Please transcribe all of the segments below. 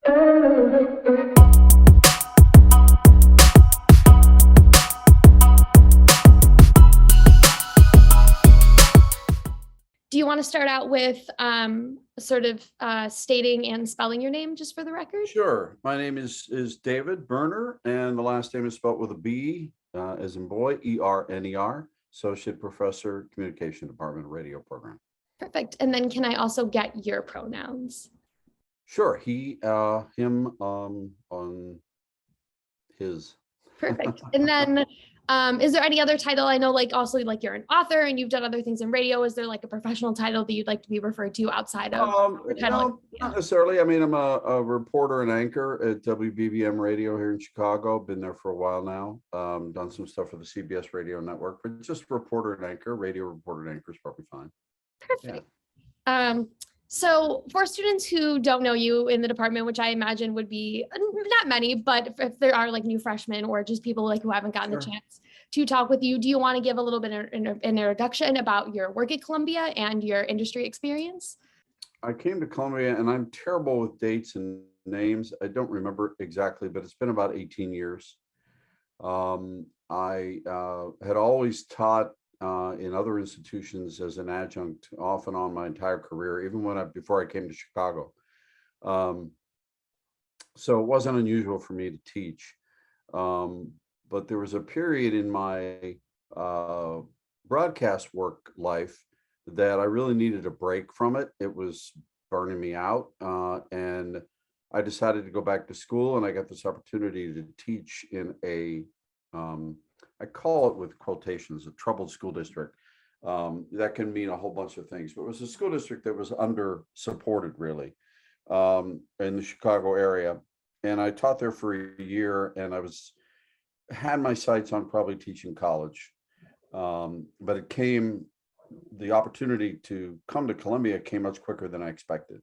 Do you want to start out with sort of stating and spelling your name just for the record? Sure. My name is David Berner, and the last name is spelled with a B, as in boy, E-R-N-E-R, Associate Professor, Communication Department, Radio Program. Perfect. And then can I also get your pronouns? Sure. He, him, on his. Perfect. And then is there any other title? I know also like you're an author and you've done other things in radio. Is there like a professional title that you'd like to be referred to outside of your title? No, not necessarily. I mean, I'm a reporter and anchor at WBBM Radio here in Chicago. Been there for a while now. Done some stuff for the CBS radio network, but just reporter and anchor, radio reporter and anchor is probably fine. Perfect. Yeah. So for students who don't know you in the department, which I imagine would be not many, but if there are like new freshmen or just people like who haven't gotten the chance to talk with you, do you want to give a little bit of an introduction about your work at Columbia and your industry experience? I came to Columbia, and I'm terrible with dates and names. I don't remember exactly, but it's been about 18 years. I had always taught in other institutions as an adjunct off and on my entire career, even before I came to Chicago. So it wasn't unusual for me to teach. But there was a period in my broadcast work life that I really needed a break from it. It was burning me out. And I decided to go back to school, and I got this opportunity to teach in I call it with quotations, a troubled school district. That can mean a whole bunch of things, but it was a school district that was under supported really in the Chicago area. And I taught there for a year, and had my sights on probably teaching college. But the opportunity to come to Columbia came much quicker than I expected.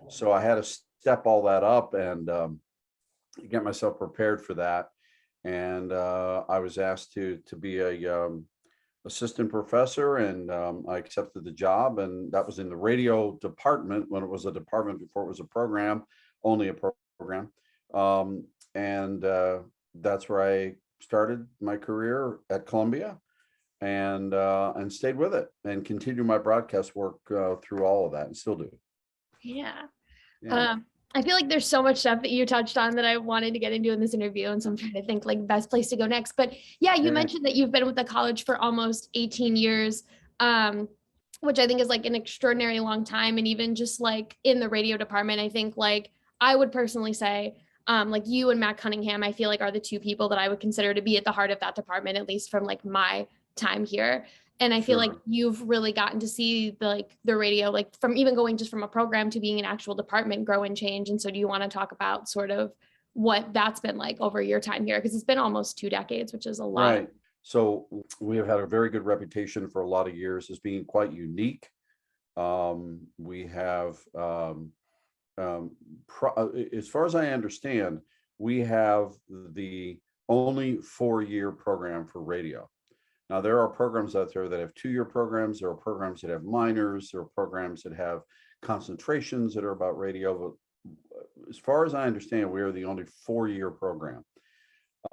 So I had to step all that up and get myself prepared for that. And I was asked to be a assistant professor, and I accepted the job, and that was in the radio department when it was a department before it was a program, only a program. And that's where I started my career at Columbia, and stayed with it and continued my broadcast work through all of that, and still do. Yeah. I feel like there's so much stuff that you touched on that I wanted to get into in this interview. And so I'm trying to think like best place to go next. But yeah, you mentioned that you've been with the college for almost 18 years, which I think is like an extraordinary long time. And even just like in the radio department, I think like I would personally say like you and Matt Cunningham, I feel like are the two people that I would consider to be at the heart of that department, at least from like my time here. And I feel like you've really gotten to see the radio, like from even going just from a program to being an actual department grow and change. And so do you want to talk about sort of what that's been like over your time here? Because it's been almost 2 decades, which is a lot. Right. So we have had a very good reputation for a lot of years as being quite unique. We have, as far as I understand, we have the only 4-year program for radio. Now, there are programs out there that have 2-year programs. There are programs that have minors. There are programs that have concentrations that are about radio. But as far as I understand, we are the only 4-year program.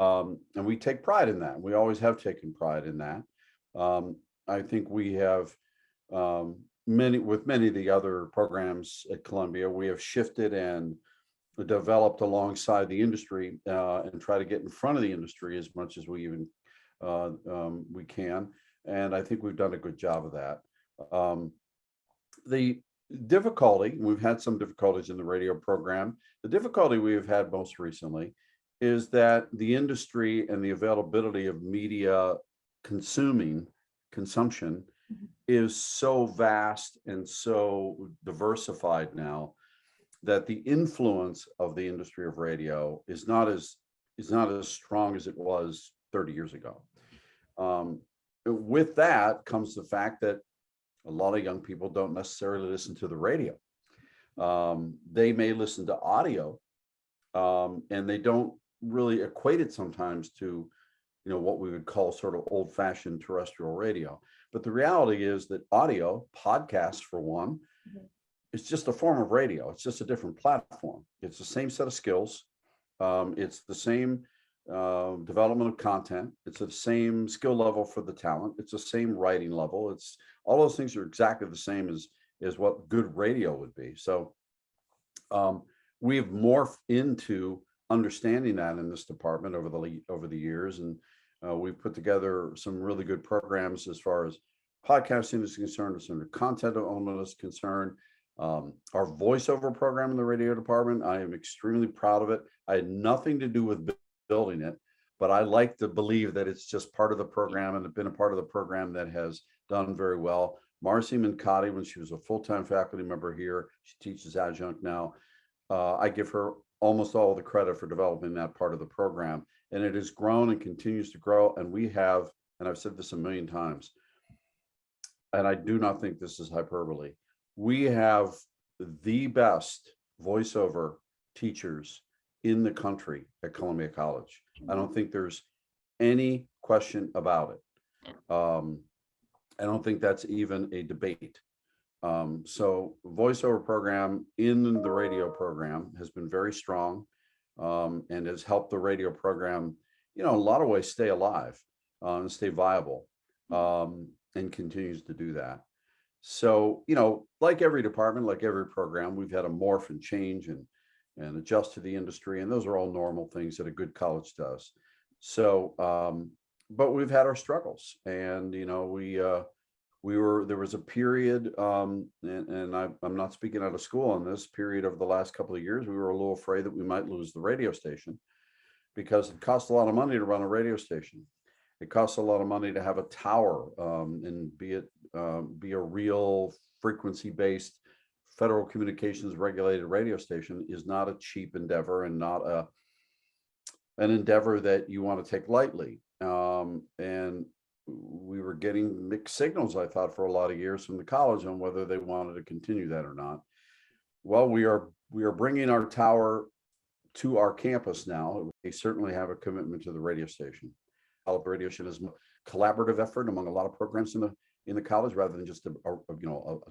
And we take pride in that. We always have taken pride in that. I think we have many of the other programs at Columbia, we have shifted and developed alongside the industry and try to get in front of the industry as much as we even we can, and I think we've done a good job of that. The difficulty, we've had some difficulties in the radio program. The difficulty we have had most recently is that the industry and the availability of media consumption is so vast and so diversified now that the influence of the industry of radio is not as strong as it was 30 years ago. With that comes the fact that a lot of young people don't necessarily listen to the radio. They may listen to audio, and they don't really equate it sometimes to, what we would call sort of old-fashioned terrestrial radio. But the reality is that audio, podcasts for one, it's just a form of radio. It's just a different platform. It's the same set of skills. It's the same development of content. It's the same skill level for the talent. It's the same writing level. It's all those things are exactly the same as what good radio would be. So we've morphed into understanding that in this department over the years, and we've put together some really good programs as far as podcasting is concerned, as far as content element is concerned. Our voiceover program in the radio department, I am extremely proud of it. I had nothing to do with building it, but I like to believe that it's just part of the program and been a part of the program that has done very well. Marcy Mincati, when she was a full-time faculty member here, she teaches adjunct now. I give her almost all of the credit for developing that part of the program, and it has grown and continues to grow. And we have, and I've said this a million times, and I do not think this is hyperbole, we have the best voiceover teachers in the country at Columbia College. I don't think there's any question about it. I don't think that's even a debate. So voiceover program in the radio program has been very strong, and has helped the radio program, in a lot of ways stay alive and stay viable, and continues to do that. So, like every department, like every program, we've had to morph and change and adjust to the industry. And those are all normal things that a good college does. So, but we've had our struggles, and, there was a period, and I'm not speaking out of school on this period over the last couple of years, we were a little afraid that we might lose the radio station because it costs a lot of money to run a radio station. It costs a lot of money to have a tower, and be a real frequency-based federal communications regulated radio station is not a cheap endeavor, and not an endeavor that you want to take lightly. And we were getting mixed signals, I thought, for a lot of years from the college on whether they wanted to continue that or not. Well, we are bringing our tower to our campus now. They certainly have a commitment to the radio station. Radio station is a collaborative effort among a lot of programs in the college, rather than just a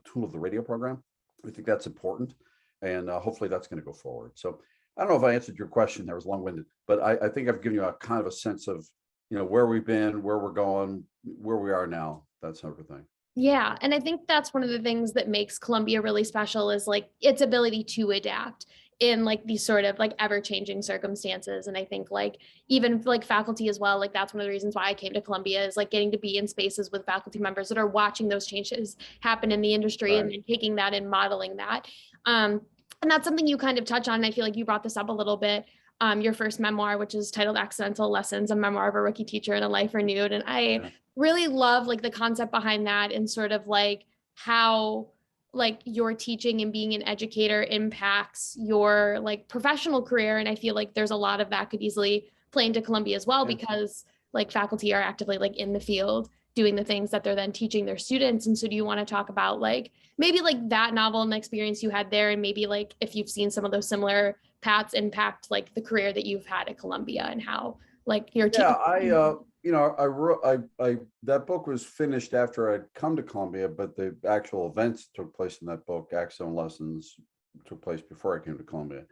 tool of the radio program. I think that's important, and hopefully that's going to go forward. So I don't know if I answered your question. That was long-winded, but I think I've given you a kind of a sense of where we've been, where we're going, where we are now, that sort of thing. Yeah. And I think that's one of the things that makes Columbia really special is like its ability to adapt in like these sort of like ever-changing circumstances. And I think like even like faculty as well, like that's one of the reasons why I came to Columbia, is like getting to be in spaces with faculty members that are watching those changes happen in the industry, Right. and then taking that and modeling that. And that's something you kind of touch on. And I feel like you brought this up a little bit. Your first memoir, which is titled Accidental Lessons, a memoir of a rookie teacher and a life renewed. And I really love like the concept behind that, and sort of like how like your teaching and being an educator impacts your like professional career. And I feel like there's a lot of that could easily play into Columbia as well, because like faculty are actively like in the field doing the things that they're then teaching their students. And so do you want to talk about like maybe like that novel and experience you had there, and maybe like if you've seen some of those similar paths impact like the career that you've had at Columbia, and how like your team? I wrote, that book was finished after I'd come to Columbia, but the actual events took place in that book. Accidental Lessons took place before I came to Columbia.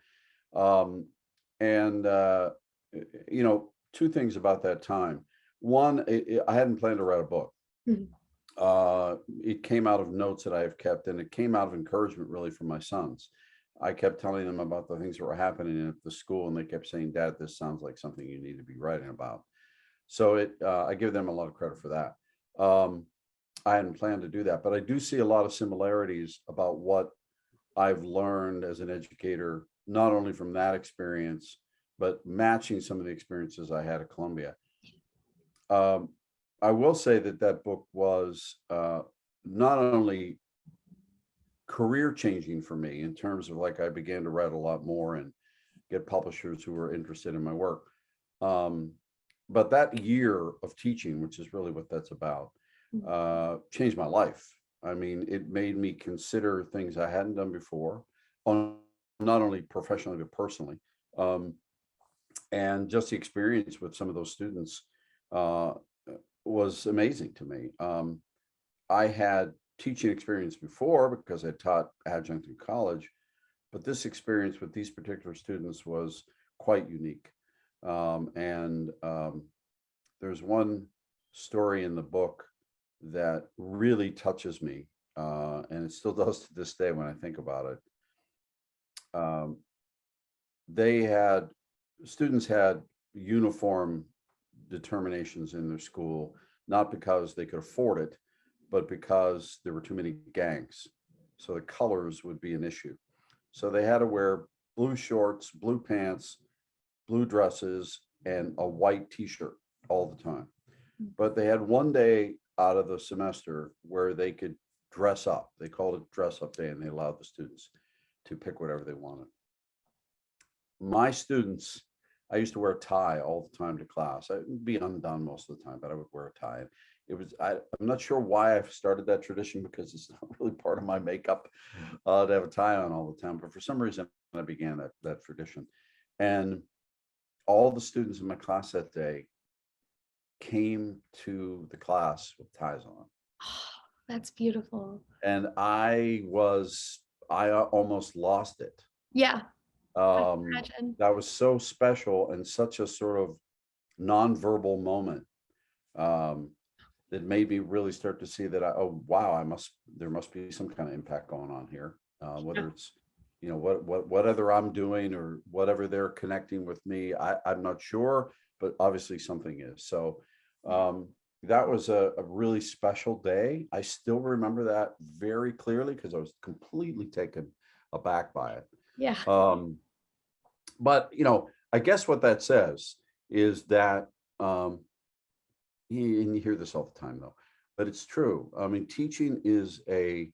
Two things about that time. One, I hadn't planned to write a book. It came out of notes that I have kept, and it came out of encouragement really from my sons. I kept telling them about the things that were happening at the school, and they kept saying, "Dad, this sounds like something you need to be writing about." So I give them a lot of credit for that. I hadn't planned to do that, but I do see a lot of similarities about what I've learned as an educator, not only from that experience, but matching some of the experiences I had at Columbia. I will say that book was not only career changing for me in terms of like I began to write a lot more and get publishers who were interested in my work. But that year of teaching, which is really what that's about, changed my life. I mean, it made me consider things I hadn't done before, not only professionally, but personally. And just the experience with some of those students was amazing to me. I had teaching experience before because I taught adjunct in college, but this experience with these particular students was quite unique. And there's one story in the book that really touches me, and it still does to this day when I think about it. They had students had uniform determinations in their school, not because they could afford it, but because there were too many gangs. So the colors would be an issue. So they had to wear blue shorts, blue pants, blue dresses, and a white t-shirt all the time. But they had one day out of the semester where they could dress up. They called it dress up day, and they allowed the students to pick whatever they wanted. My students, I used to wear a tie all the time to class. I'd be undone most of the time, but I would wear a tie. I'm not sure why I started that tradition because it's not really part of my makeup to have a tie on all the time. But for some reason, I began that tradition. And all the students in my class that day came to the class with ties on. That's beautiful. And I almost lost it. Yeah. That was so special and such a sort of nonverbal moment that made me really start to see that oh wow, there must be some kind of impact going on here, whether it's whatever I'm doing or whatever they're connecting with me. I'm not sure, but obviously something is. So that was a really special day. I still remember that very clearly because I was completely taken aback by it. Yeah. But I guess what that says is that, and you hear this all the time though, but it's true. I mean, teaching is a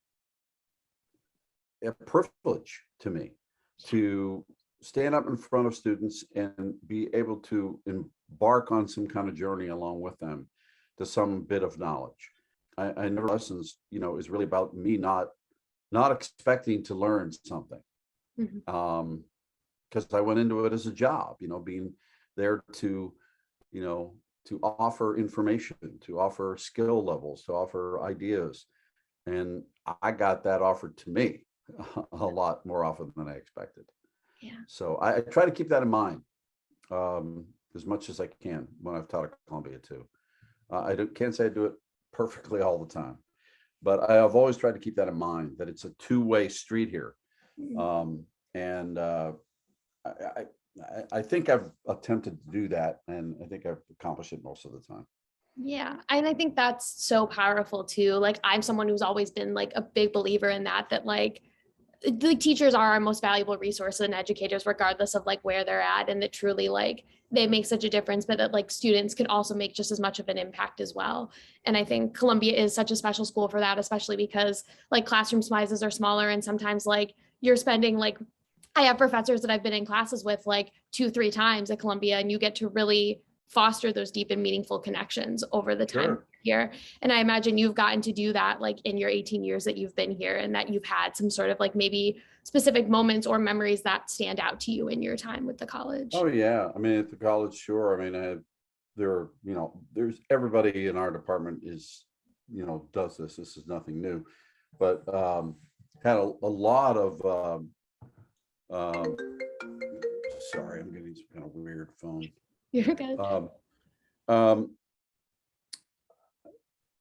privilege to me to stand up in front of students and be able to embark on some kind of journey along with them to some bit of knowledge. I never lessons, is really about me not expecting to learn something. Mm-hmm. Because I went into it as a job, being there to offer information, to offer skill levels, to offer ideas. And I got that offered to me a lot more often than I expected. Yeah. So I try to keep that in mind as much as I can when I've taught at Columbia too. Can't say I do it perfectly all the time, but I have always tried to keep that in mind, that it's a two-way street here. And I think I've attempted to do that, and I think I've accomplished it most of the time. Yeah. And I think that's so powerful too. Like I'm someone who's always been like a big believer in that like the teachers are our most valuable resource and educators, regardless of like where they're at, and that truly like they make such a difference, but that like students can also make just as much of an impact as well. And I think Columbia is such a special school for that, especially because like classroom sizes are smaller, and sometimes like you're spending like, I have professors that I've been in classes with like 2-3 times at Columbia, and you get to really foster those deep and meaningful connections over the time here. And I imagine you've gotten to do that like in your 18 years that you've been here, and that you've had some sort of like maybe specific moments or memories that stand out to you in your time with the college. Oh yeah. I mean, at the college, sure. I mean, there's everybody in our department is, does this. This is nothing new, but had a lot of, sorry, I'm getting some kind of weird phone. You're good.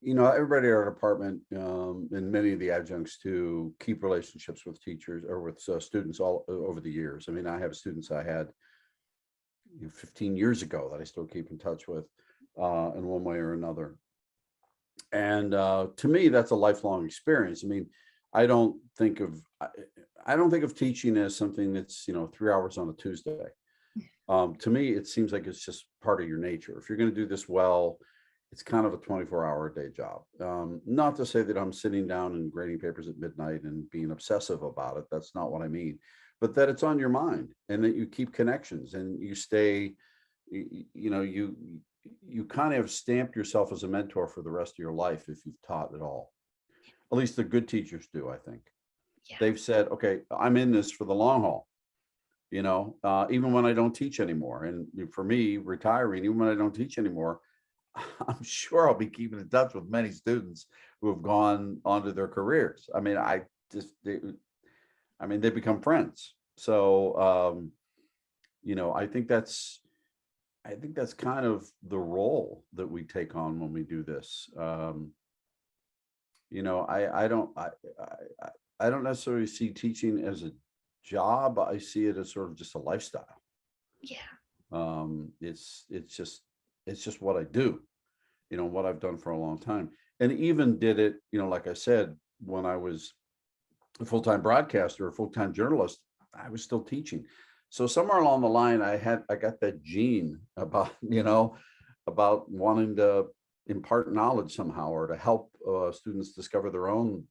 Everybody in our department, and many of the adjuncts too, keep relationships with teachers or with students all over the years. I mean, I have students I had 15 years ago that I still keep in touch with in one way or another. And to me, that's a lifelong experience. I mean, I don't think of teaching as something that's 3 hours on a Tuesday. To me, it seems like it's just part of your nature. If you're going to do this well, it's kind of a 24-hour a day job. Not to say that I'm sitting down and grading papers at midnight and being obsessive about it. That's not what I mean. But that it's on your mind, and that you keep connections, and you stay, you kind of stamp yourself as a mentor for the rest of your life if you've taught at all. At least the good teachers do, I think. Yeah. They've said, okay, I'm in this for the long haul. Even when I don't teach anymore. And for me, retiring, even when I don't teach anymore, I'm sure I'll be keeping in touch with many students who have gone on to their careers. I mean, they become friends. So, I think that's kind of the role that we take on when we do this. I don't necessarily see teaching as a job. I see it as sort of just a lifestyle. Yeah. It's just what I do, what I've done for a long time. And even did it, like I said, when I was a full-time broadcaster, a full-time journalist, I was still teaching. So somewhere along the line, I got that gene about, about wanting to impart knowledge somehow, or to help students discover their own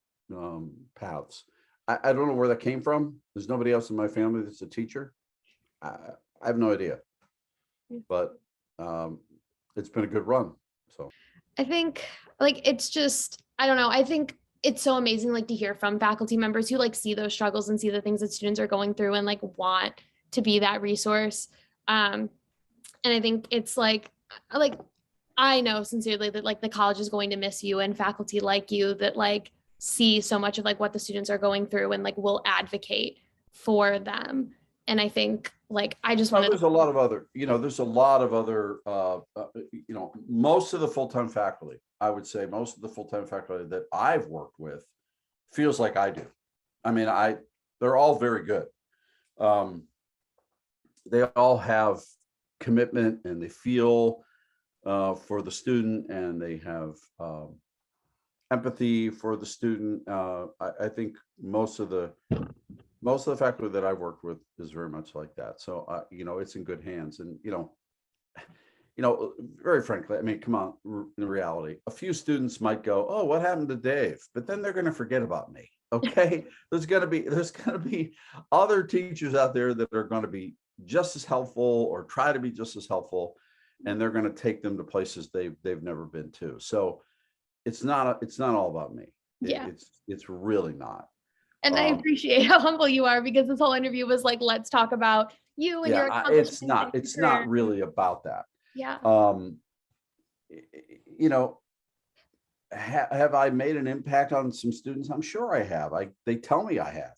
paths. I don't know where that came from. There's nobody else in my family that's a teacher. I have no idea, but it's been a good run. So I think like it's just, I don't know. I think it's so amazing like to hear from faculty members who like see those struggles and see the things that students are going through and like want to be that resource. And I think it's like I know sincerely that like the college is going to miss you, and faculty like you that like see so much of like what the students are going through and like will advocate for them. And I think like I just well, wanted there's a lot of other, there's a lot of other, most of the full-time faculty, I would say most of the full-time faculty that I've worked with feels like I do. I mean, they're all very good. They all have commitment, and they feel for the student, and they have empathy for the student. I think most of the faculty that I've worked with is very much like that. So it's in good hands. And very frankly, I mean, come on, in reality, a few students might go, "Oh, what happened to Dave?" But then they're going to forget about me. Okay, there's going to be other teachers out there that are going to be just as helpful, or try to be just as helpful, and they're going to take them to places they've never been to. So it's not all about me. yeah. It's really not. And I appreciate how humble you are, because this whole interview was like, let's talk about you and your accomplishments. It's not really about that. Yeah. Have I made an impact on some students? I'm sure I have. They tell me I have,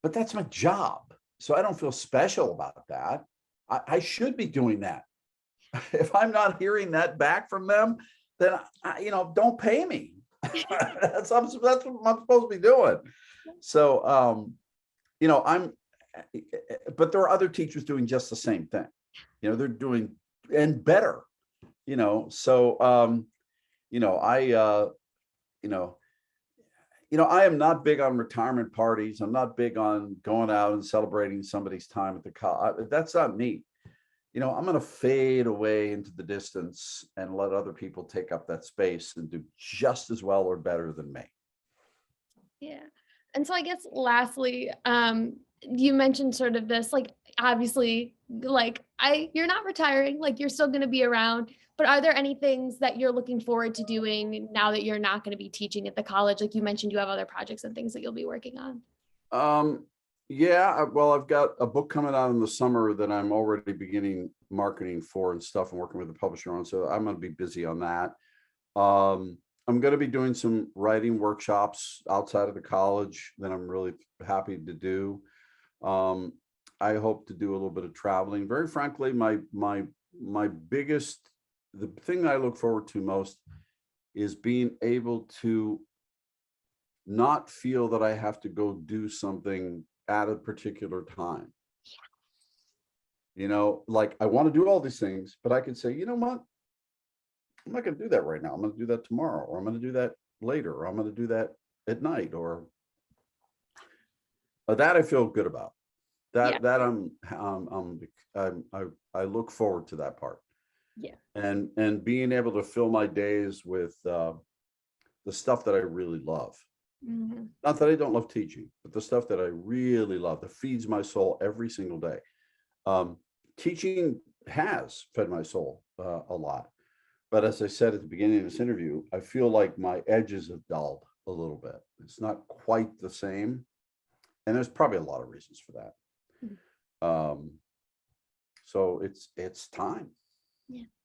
but that's my job. So I don't feel special about that. I should be doing that. If I'm not hearing that back from them, then don't pay me. that's what I'm supposed to be doing. So but there are other teachers doing just the same thing. They're doing and better. I am not big on retirement parties. I'm not big on going out and celebrating somebody's time at the college. That's not me. I'm going to fade away into the distance and let other people take up that space and do just as well or better than me. Yeah. And so I guess lastly, you mentioned sort of this, like, obviously, like you're not retiring, like you're still going to be around, but are there any things that you're looking forward to doing now that you're not going to be teaching at the college? Like you mentioned, you have other projects and things that you'll be working on. Yeah, well, I've got a book coming out in the summer that I'm already beginning marketing for and stuff, and working with the publisher on. So I'm going to be busy on that. I'm going to be doing some writing workshops outside of the college that I'm really happy to do. I hope to do a little bit of traveling. Very frankly, my biggest, the thing I look forward to most is being able to not feel that I have to go do something at a particular time. Like I want to do all these things, but I could say, you know what? I'm not going to do that right now. I'm going to do that tomorrow, or I'm going to do that later, or I'm going to do that at night, or that I feel good about. That I look forward to that part. Yeah. And being able to fill my days with the stuff that I really love. Mm-hmm. Not that I don't love teaching, but the stuff that I really love, that feeds my soul every single day. Teaching has fed my soul a lot. But as I said at the beginning of this interview, I feel like my edges have dulled a little bit. It's not quite the same. And there's probably a lot of reasons for that. Mm-hmm. So it's time. Yeah.